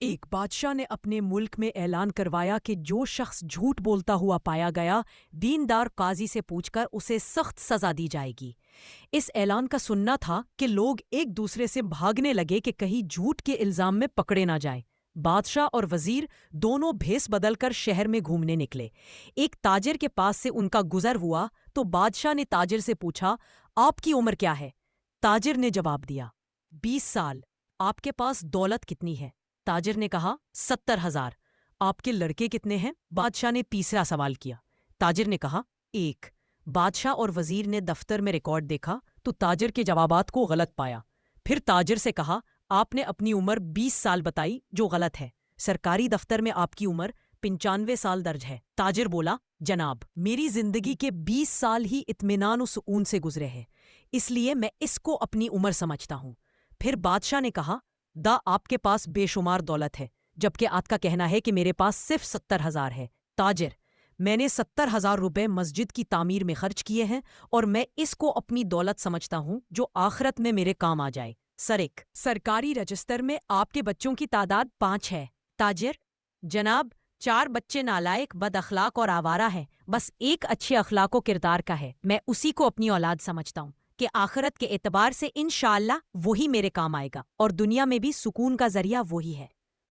ایک بادشاہ نے اپنے ملک میں اعلان کروایا کہ جو شخص جھوٹ بولتا ہوا پایا گیا، دیندار قاضی سے پوچھ کر اسے سخت سزا دی جائے گی۔ اس اعلان کا سننا تھا کہ لوگ ایک دوسرے سے بھاگنے لگے کہ کہیں جھوٹ کے الزام میں پکڑے نہ جائیں۔ بادشاہ اور وزیر دونوں بھیس بدل کر شہر میں گھومنے نکلے۔ ایک تاجر کے پاس سے ان کا گزر ہوا تو بادشاہ نے تاجر سے پوچھا، آپ کی عمر کیا ہے؟ تاجر نے جواب دیا، 20 سال۔ آپ کے پاس دولت کتنی ہے؟ تاجر نے کہا، 70,000۔ آپ کے لڑکے کتنے ہیں؟ بادشاہ نے تیسرا سوال کیا۔ تاجر نے کہا، 1۔ بادشاہ اور وزیر نے دفتر میں ریکارڈ دیکھا تو تاجر کے جوابات کو غلط پایا۔ پھر تاجر سے کہا، آپ نے اپنی عمر 20 سال بتائی جو غلط ہے۔ سرکاری دفتر میں آپ کی عمر 95 سال درج ہے۔ تاجر بولا، جناب، میری زندگی کے 20 سال ہی اطمینان و سکون سے گزرے ہیں، اس لیے میں اس کو اپنی عمر سمجھتا ہوں۔ پھر بادشاہ نے کہا، آپ کے پاس بے شمار دولت ہے، جبکہ آپ کا کہنا ہے کہ میرے پاس صرف 70,000 ہے۔ تاجر، میں نے 70,000 روپے مسجد کی تعمیر میں خرچ کیے ہیں اور میں اس کو اپنی دولت سمجھتا ہوں جو آخرت میں میرے کام آ جائے۔ سرک، سرکاری رجسٹر میں آپ کے بچوں کی تعداد 5 ہے۔ تاجر، جناب، 4 بچے نالائق، بد اخلاق اور آوارہ ہیں، بس ایک اچھے اخلاق و کردار کا ہے، میں اسی کو اپنی اولاد سمجھتا ہوں کہ آخرت کے اعتبار سے انشاءاللہ وہی میرے کام آئے گا اور دنیا میں بھی سکون کا ذریعہ وہی ہے۔